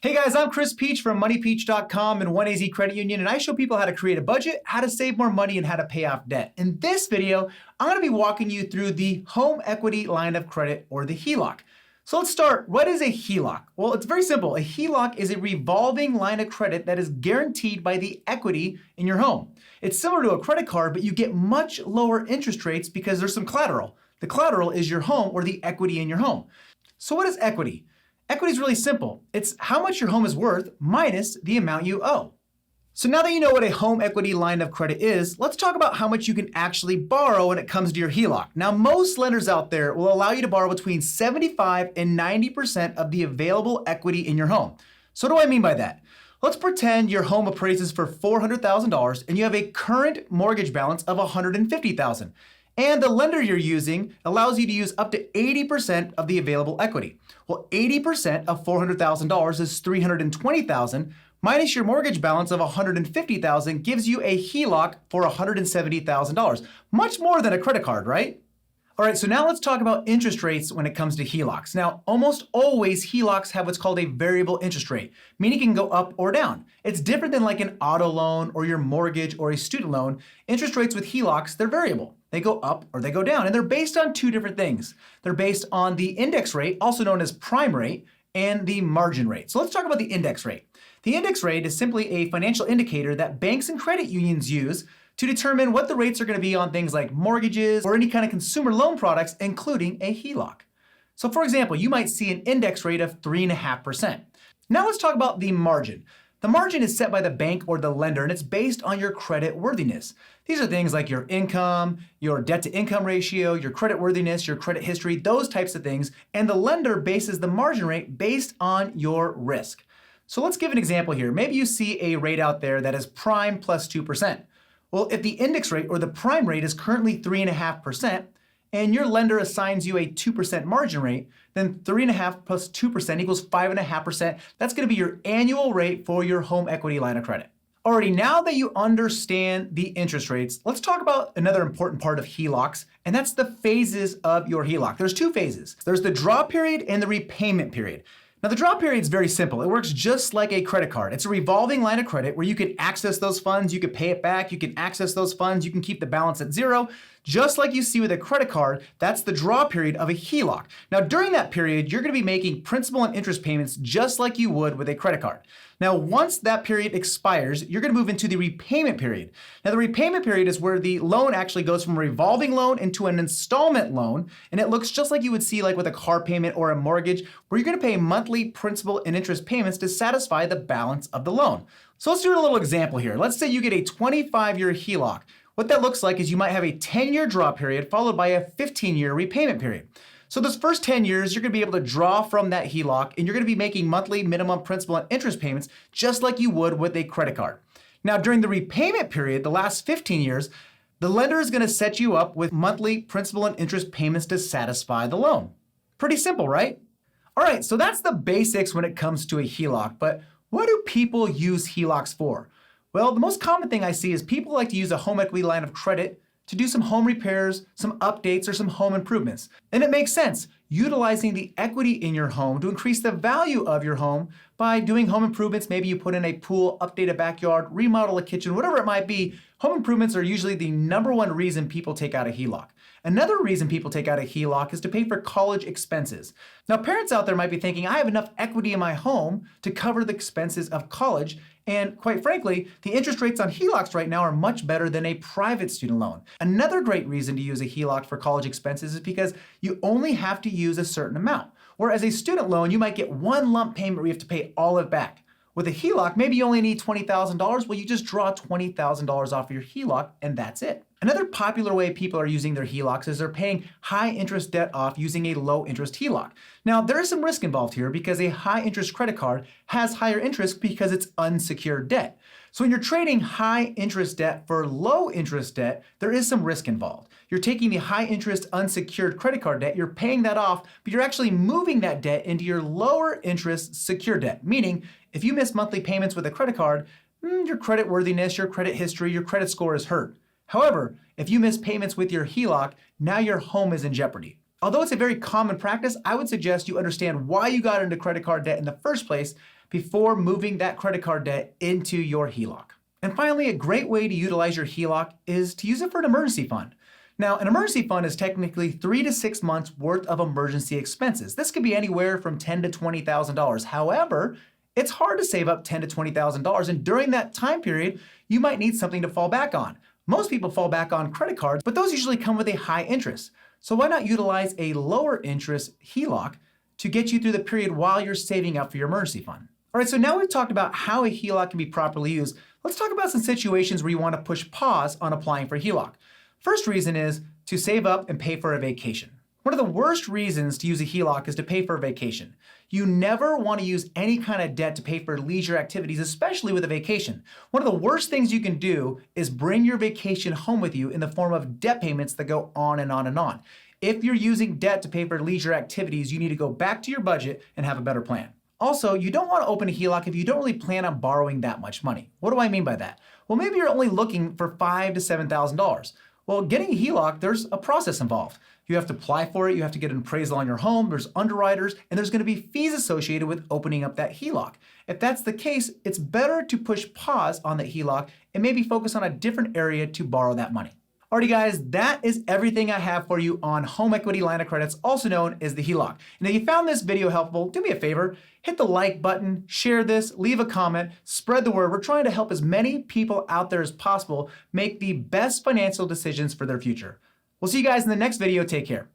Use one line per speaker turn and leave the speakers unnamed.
Hey guys, I'm Chris Peach from MoneyPeach.com and 1AZ Credit Union, and I show people how to create a budget, how to save more money, and how to pay off debt. In this video, I'm going to be walking you through the Home Equity Line of Credit, or the HELOC. So let's start. What is a HELOC? Well, it's very simple. A HELOC is a revolving line of credit that is guaranteed by the equity in your home. It's similar to a credit card, but you get much lower interest rates because there's some collateral. The collateral is your home or the equity in your home. So what is equity? Equity is really simple. It's how much your home is worth minus the amount you owe. So now that you know what a home equity line of credit is, let's talk about how much you can actually borrow when it comes to your HELOC. Now, most lenders out there will allow you to borrow between 75 and 90% of the available equity in your home. So what do I mean by that? Let's pretend your home appraises for $400,000 and you have a current mortgage balance of $150,000. And the lender you're using allows you to use up to 80% of the available equity. Well, 80% of $400,000 is $320,000 minus your mortgage balance of $150,000 gives you a HELOC for $170,000. Much more than a credit card, right? All right, so now let's talk about interest rates when it comes to HELOCs. Now, almost always HELOCs have what's called a variable interest rate, meaning it can go up or down. It's different than like an auto loan or your mortgage or a student loan. Interest rates with HELOCs, they're variable. They go up or they go down, and they're based on two different things. They're based on the index rate, also known as prime rate, and the margin rate. So let's talk about the index rate. The index rate is simply a financial indicator that banks and credit unions use to determine what the rates are going to be on things like mortgages or any kind of consumer loan products, including a HELOC. So for example, you might see an index rate of 3.5%. Now let's talk about the margin. The margin is set by the bank or the lender, and it's based on your credit worthiness. These are things like your income, your debt to income ratio, your credit worthiness, your credit history, those types of things. And the lender bases the margin rate based on your risk. So let's give an example here. Maybe you see a rate out there that is prime plus 2%. Well, if the index rate or the prime rate is currently 3.5%, and your lender assigns you a 2% margin rate, then 3.5 plus 2% equals 5.5%. That's going to be your annual rate for your home equity line of credit. Alrighty, now that you understand the interest rates, let's talk about another important part of HELOCs, and that's the phases of your HELOC. There's two phases. There's the draw period and the repayment period. Now, the draw period is very simple. It works just like a credit card. It's a revolving line of credit where you can access those funds, you can pay it back, you can access those funds, you can keep the balance at zero. Just like you see with a credit card, that's the draw period of a HELOC. Now, during that period, you're going to be making principal and interest payments just like you would with a credit card. Now, once that period expires, you're going to move into the repayment period. Now, the repayment period is where the loan actually goes from a revolving loan into an installment loan, and it looks just like you would see like with a car payment or a mortgage, where you're going to pay monthly principal and interest payments to satisfy the balance of the loan. So let's do a little example here. Let's say you get a 25-year HELOC. What that looks like is you might have a 10-year draw period followed by a 15-year repayment period. So those first 10 years, you're going to be able to draw from that HELOC, and you're going to be making monthly minimum principal and interest payments just like you would with a credit card. Now, during the repayment period, the last 15 years, the lender is going to set you up with monthly principal and interest payments to satisfy the loan. Pretty simple, right? All right, so that's the basics when it comes to a HELOC, but what do people use HELOCs for? Well, the most common thing I see is people like to use a home equity line of credit to do some home repairs, some updates, or some home improvements. And it makes sense, utilizing the equity in your home to increase the value of your home by doing home improvements. Maybe you put in a pool, update a backyard, remodel a kitchen, whatever it might be. Home improvements are usually the number one reason people take out a HELOC. Another reason people take out a HELOC is to pay for college expenses. Now, parents out there might be thinking, I have enough equity in my home to cover the expenses of college. And quite frankly, the interest rates on HELOCs right now are much better than a private student loan. Another great reason to use a HELOC for college expenses is because you only have to use a certain amount. Whereas a student loan, you might get one lump payment where you have to pay all of it back. With a HELOC, maybe you only need $20,000. Well, you just draw $20,000 off of your HELOC and that's it. Another popular way people are using their HELOCs is they're paying high interest debt off using a low interest HELOC. Now, there is some risk involved here because a high interest credit card has higher interest because it's unsecured debt. So when you're trading high interest debt for low interest debt, there is some risk involved. You're taking the high interest unsecured credit card debt, you're paying that off, but you're actually moving that debt into your lower interest secured debt. Meaning, if you miss monthly payments with a credit card, your credit worthiness, your credit history, your credit score is hurt. However, if you miss payments with your HELOC, now your home is in jeopardy. Although it's a very common practice, I would suggest you understand why you got into credit card debt in the first place, before moving that credit card debt into your HELOC. And finally, a great way to utilize your HELOC is to use it for an emergency fund. Now, an emergency fund is technically 3 to 6 months worth of emergency expenses. This could be anywhere from $10,000 to $20,000. However, it's hard to save up $10,000 to $20,000, and during that time period, you might need something to fall back on. Most people fall back on credit cards, but those usually come with a high interest. So why not utilize a lower interest HELOC to get you through the period while you're saving up for your emergency fund? All right, so now we've talked about how a HELOC can be properly used. Let's talk about some situations where you want to push pause on applying for HELOC. First reason is to save up and pay for a vacation. One of the worst reasons to use a HELOC is to pay for a vacation. You never want to use any kind of debt to pay for leisure activities, especially with a vacation. One of the worst things you can do is bring your vacation home with you in the form of debt payments that go on and on and on. If you're using debt to pay for leisure activities, you need to go back to your budget and have a better plan. Also, you don't want to open a HELOC if you don't really plan on borrowing that much money. What do I mean by that? Well, maybe you're only looking for $5,000 to $7,000. Well, getting a HELOC, there's a process involved. You have to apply for it, you have to get an appraisal on your home, there's underwriters, and there's going to be fees associated with opening up that HELOC. If that's the case, it's better to push pause on the HELOC and maybe focus on a different area to borrow that money. Alrighty guys, that is everything I have for you on home equity line of credits, also known as the HELOC. And if you found this video helpful, do me a favor, hit the like button, share this, leave a comment, spread the word. We're trying to help as many people out there as possible make the best financial decisions for their future. We'll see you guys in the next video. Take care.